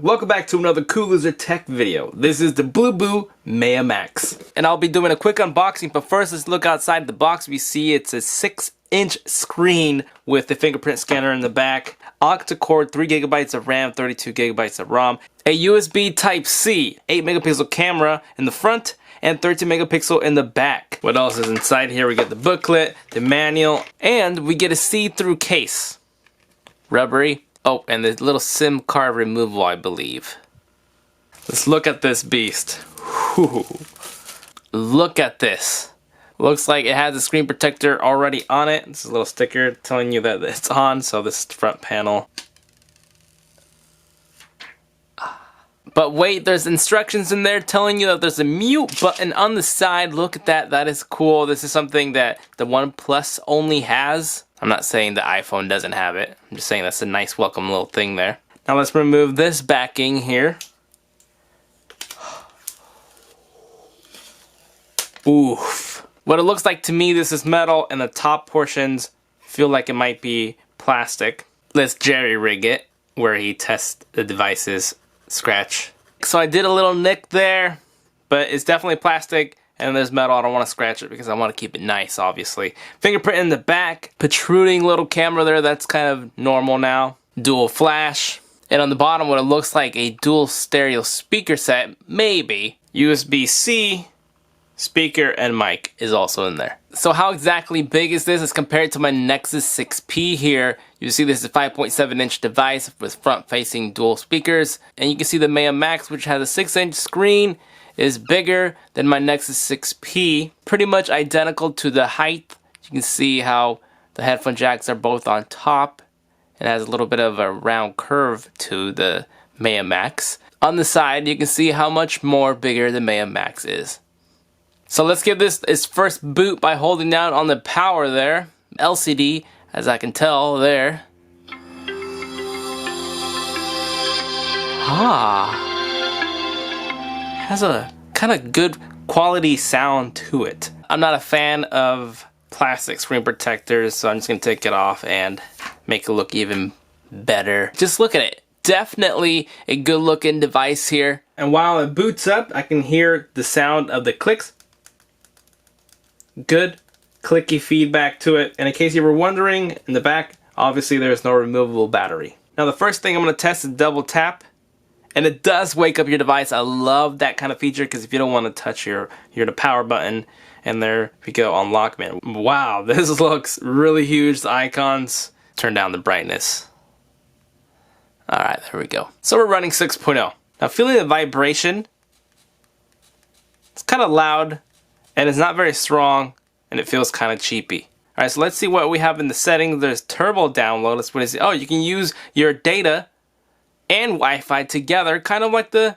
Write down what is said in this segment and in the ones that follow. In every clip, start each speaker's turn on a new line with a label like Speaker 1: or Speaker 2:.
Speaker 1: Welcome back to another Cool Loser Tech video. This is the Bluboo Maya Max. And I'll be doing a quick unboxing, but first let's look outside the box. We see it's a 6-inch screen with the fingerprint scanner in the back, octa-core, 3 GB of RAM, 32 GB of ROM, a USB Type-C, 8 megapixel camera in the front, and 13 megapixel in the back. What else is inside here? We get the booklet, the manual, and we get a see-through case. Rubbery. Oh, and the little SIM card removal, I believe. Let's look at this beast. Whew. Look at this. Looks like it has a screen protector already on it. This is a little sticker telling you that it's on, so this is the front panel. But wait, there's instructions in there telling you that there's a mute button on the side. Look at that, that is cool. This is something that the OnePlus only has. I'm not saying the iPhone doesn't have it. I'm just saying that's a nice welcome little thing there. Now let's remove this backing here. Oof. What it looks like to me, this is metal and the top portions feel like it might be plastic. Let's jerry rig it where he tests the device's scratch. So I did a little nick there, but it's definitely plastic. And there's metal. I don't want to scratch it because I want to keep it nice, obviously. Fingerprint in the back. Protruding little camera there. That's kind of normal now. Dual flash. And on the bottom, what it looks like a dual stereo speaker set. Maybe. USB-C. Speaker and mic is also in there. So how exactly big is this as compared to my Nexus 6P here? You see this is a 5.7-inch device with front-facing dual speakers. And you can see the Maya Max, which has a 6-inch screen, is bigger than my Nexus 6P. Pretty much identical to the height. You can see how the headphone jacks are both on top. It has a little bit of a round curve to the Maya Max. On the side, you can see how much more bigger the Maya Max is. So let's give this its first boot by holding down on the power there. LCD, as I can tell there. Has a kind of good quality sound to it. I'm not a fan of plastic screen protectors, so I'm just gonna take it off and make it look even better. Just look at it. Definitely a good looking device here. And while it boots up, I can hear the sound of the clicks. Good clicky feedback to it. And in case you were wondering, in the back, obviously there's no removable battery. Now the first thing I'm gonna test is double tap. And it does wake up your device. I love that kind of feature because if you don't want to touch the power button, and there we go, unlock, man. Wow, this looks really huge. The icons. Turn down the brightness. Alright, there we go. So we're running 6.0. Now feeling the vibration, it's kind of loud, and it's not very strong, and it feels kind of cheapy. Alright, so let's see what we have in the settings. There's turbo download. That's what it is. Oh, you can use your data and Wi-Fi together, kind of like the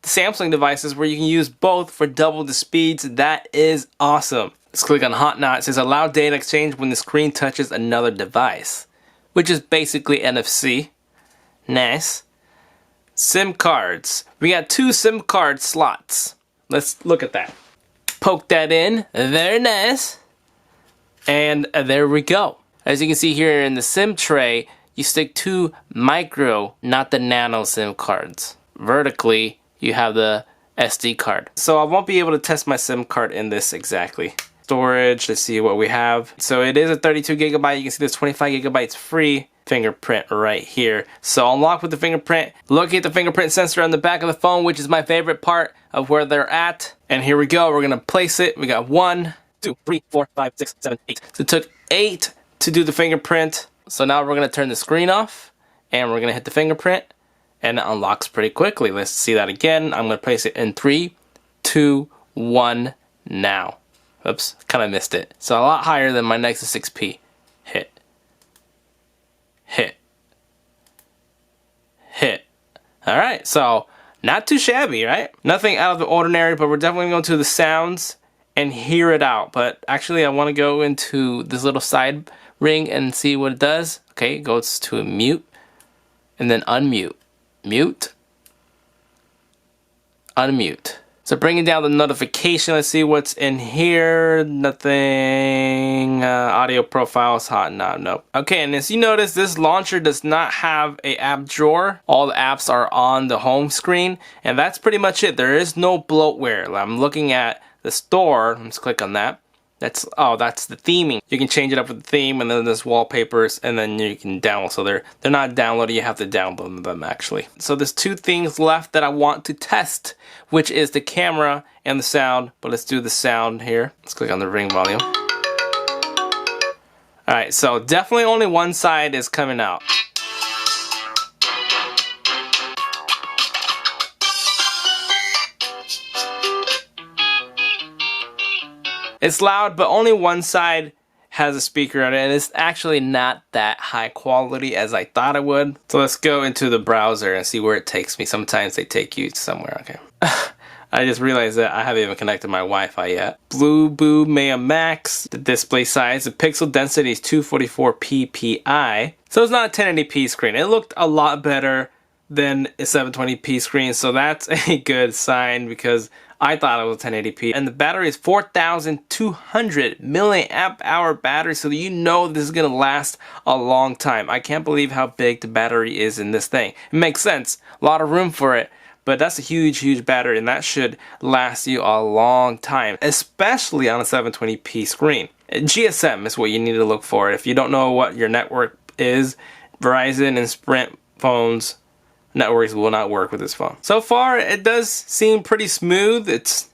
Speaker 1: Samsung devices where you can use both for double the speeds. That is awesome. Let's click on Hot Now. It says allow data exchange when the screen touches another device, which is basically NFC. Nice. SIM cards. We got 2 SIM card slots. Let's look at that. Poke that in. Very nice. And there we go. As you can see here in the SIM tray, you stick 2 micro, not the nano SIM cards. Vertically, you have the SD card. So I won't be able to test my SIM card in this exactly. Storage, let's see what we have. So it is a 32 gigabyte. You can see there's 25 gigabytes free. Fingerprint right here. So unlock with the fingerprint. Locate the fingerprint sensor on the back of the phone, which is my favorite part of where they're at. And here we go. We're gonna place it. We got 1, 2, 3, 4, 5, 6, 7, 8. So it took 8 to do the fingerprint. So now we're going to turn the screen off, and we're going to hit the fingerprint, and it unlocks pretty quickly. Let's see that again. I'm going to place it in 3, 2, 1, now. Oops, kind of missed it. So a lot higher than my Nexus 6P. Hit. Hit. Hit. Alright, so not too shabby, right? Nothing out of the ordinary, but we're definitely going to the sounds and hear it out. But actually, I want to go into this little side ring and see what it does. Okay, it goes to a mute and then unmute. Mute. Unmute. So bringing down the notification, let's see what's in here. Nothing. Audio profile is hot. Nope. Okay, and as you notice, this launcher does not have a app drawer. All the apps are on the home screen, and that's pretty much it. There is no bloatware. I'm looking at the store. Let's click on that. That's the theming. You can change it up with the theme, and then there's wallpapers, and then you can download. So they're not downloaded, you have to download them actually. So there's two things left that I want to test, which is the camera and the sound. But let's do the sound here. Let's click on the ring volume. Alright, so definitely only one side is coming out. It's loud, but only one side has a speaker on it, and it's actually not that high quality as I thought it would. So let's go into the browser and see where it takes me. Sometimes they take you somewhere. Okay. I just realized that I haven't even connected my Wi-Fi yet. Bluboo Maya Max. The display size, the pixel density is 244 ppi. So it's not a 1080p screen. It looked a lot better than a 720p screen, so that's a good sign because I thought it was 1080p. And the battery is 4,200 milliamp hour battery, so you know this is gonna last a long time. I can't believe how big the battery is in this thing. It makes sense, a lot of room for it, but that's a huge battery, and that should last you a long time, especially on a 720p screen. GSM is what you need to look for. If you don't know what your network is, Verizon and Sprint phones networks will not work with this phone. So far, it does seem pretty smooth. It's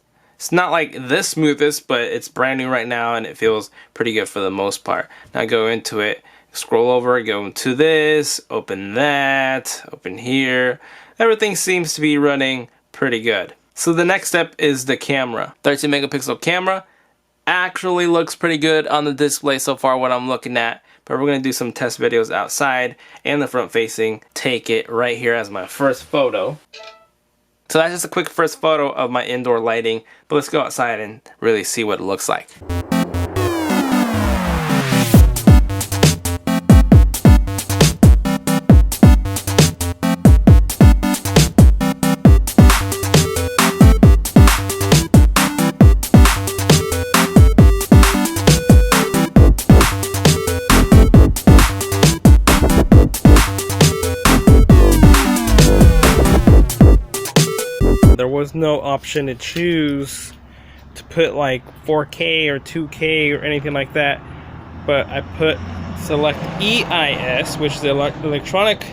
Speaker 1: not like the smoothest, but it's brand new right now, and it feels pretty good for the most part. Now go into it, scroll over, go into this, open that, open here. Everything seems to be running pretty good. So the next step is the camera. 13 megapixel camera. Actually looks pretty good on the display so far, what I'm looking at. But we're going to do some test videos outside and the front facing. Take it right here as my first photo. So that's just a quick first photo of my indoor lighting. But let's go outside and really see what it looks like. There was no option to choose to put like 4K or 2K or anything like that, but I put select EIS, which is the electronic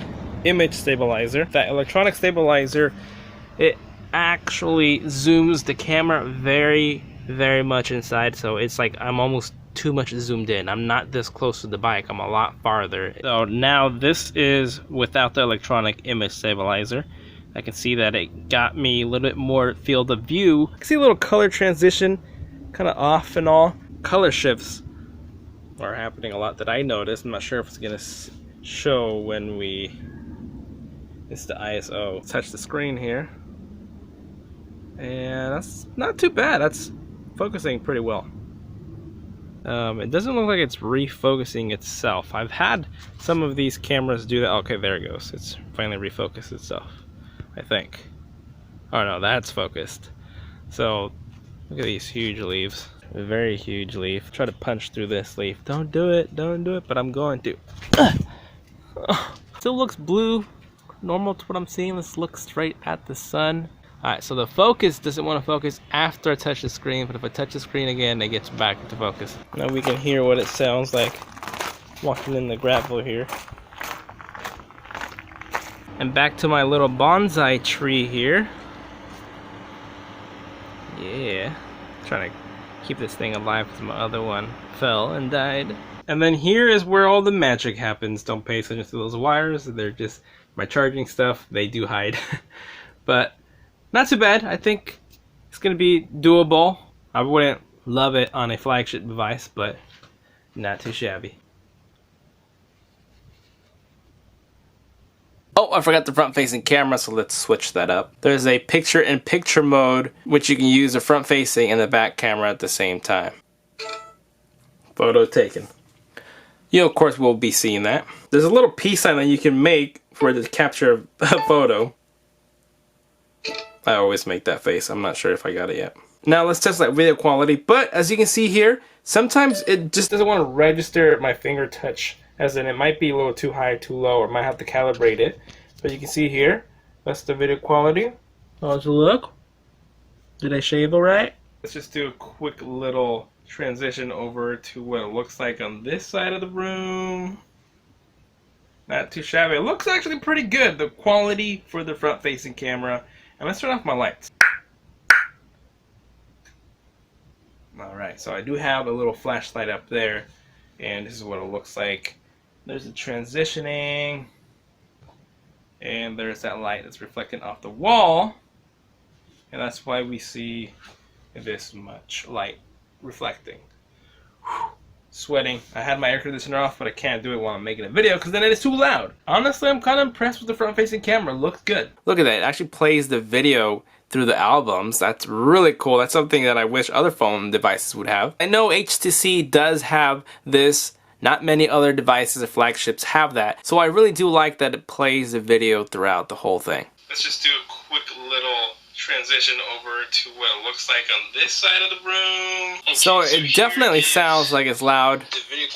Speaker 1: image stabilizer. That electronic stabilizer, it actually zooms the camera very much inside, so it's like I'm almost too much zoomed in. I'm not this close to the bike, I'm a lot farther. So now this is without the electronic image stabilizer. I can see that it got me a little bit more field of view. I can see a little color transition, kind of off and all. Color shifts are happening a lot that I noticed. I'm not sure if it's gonna show when it's the ISO. Touch the screen here. And that's not too bad. That's focusing pretty well. It doesn't look like it's refocusing itself. I've had some of these cameras do that. Okay, there it goes. It's finally refocused itself, I think. Oh no, that's focused. So look at these huge leaves. A very huge leaf. Try to punch through this leaf. Don't do it, but I'm going to. Still looks blue, normal to what I'm seeing. Let's look straight at the sun. Alright, so the focus doesn't want to focus after I touch the screen, but if I touch the screen again, it gets back into focus. Now we can hear what it sounds like walking in the gravel here. And back to my little bonsai tree here. Yeah, trying to keep this thing alive because my other one fell and died. And then here is where all the magic happens. Don't pay attention to those wires. They're just my charging stuff. They do hide. But not too bad. I think it's going to be doable. I wouldn't love it on a flagship device, but not too shabby. Oh, I forgot the front-facing camera, so let's switch that up. There's a picture-in-picture mode, which you can use the front-facing and the back camera at the same time. Photo taken. You, of course, will be seeing that. There's a little peace sign that you can make for it to capture a photo. I always make that face. I'm not sure if I got it yet. Now let's test that video quality. But as you can see here, sometimes it just doesn't want to register my finger touch. As in, it might be a little too high, too low, or might have to calibrate it. But you can see here, that's the video quality. How's it look? Did I shave alright? Let's just do a quick little transition over to what it looks like on this side of the room. Not too shabby. It looks actually pretty good, the quality for the front-facing camera. And let's turn off my lights. Alright, so I do have a little flashlight up there, and this is what it looks like. There's the transitioning, and there's that light that's reflecting off the wall, and that's why we see this much light reflecting. Whew. Sweating. I had my air conditioner off, but I can't do it while I'm making a video because then it is too loud. Honestly, I'm kind of impressed with the front-facing camera. It looks good. Look at that. It actually plays the video through the albums. That's really cool. That's something that I wish other phone devices would have. I know HTC does have this. Not many other devices or flagships have that. So I really do like that it plays the video throughout the whole thing. Let's just do a quick little transition over to what it looks like on this side of the room. Okay, so it definitely sounds like it's loud.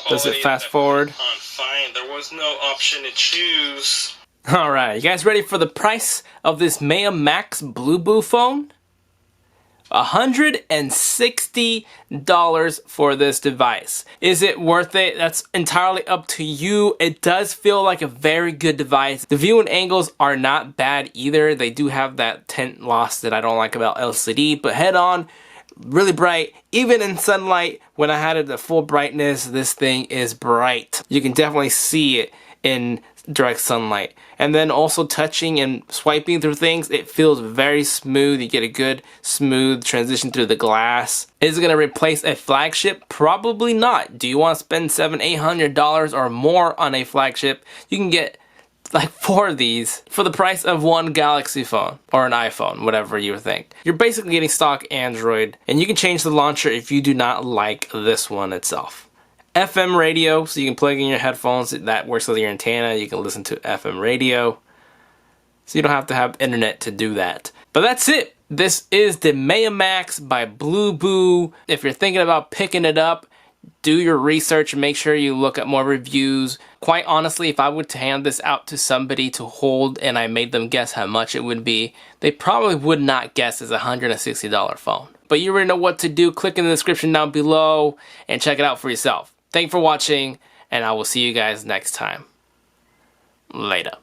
Speaker 1: Does it fast forward? Fine. There was no option to choose. Alright, you guys ready for the price of this Maya Max Bluboo phone? $160 for this device. Is it worth it? That's entirely up to you. It does feel like a very good device. The viewing angles are not bad either. They do have that tint loss that I don't like about LCD, but head on, really bright. Even in sunlight, when I had it at full brightness, this thing is bright. You can definitely see it in direct sunlight. And then also touching and swiping through things, it feels very smooth. You get a good smooth transition through the glass. Is it going to replace a flagship? Probably not. Do you want to spend $700-800 or more on a flagship? You can get like 4 of these for the price of one Galaxy phone or an iPhone, whatever you think. You're basically getting stock Android, and you can change the launcher if you do not like this one itself. FM radio, so you can plug in your headphones. That works with your antenna. You can listen to FM radio. So you don't have to have internet to do that. But that's it. This is the Maya Max by Bluboo. If you're thinking about picking it up, do your research and make sure you look at more reviews. Quite honestly, if I were to hand this out to somebody to hold and I made them guess how much it would be, they probably would not guess it's a $160 phone. But you already know what to do. Click in the description down below and check it out for yourself. Thank you for watching, and I will see you guys next time. Later.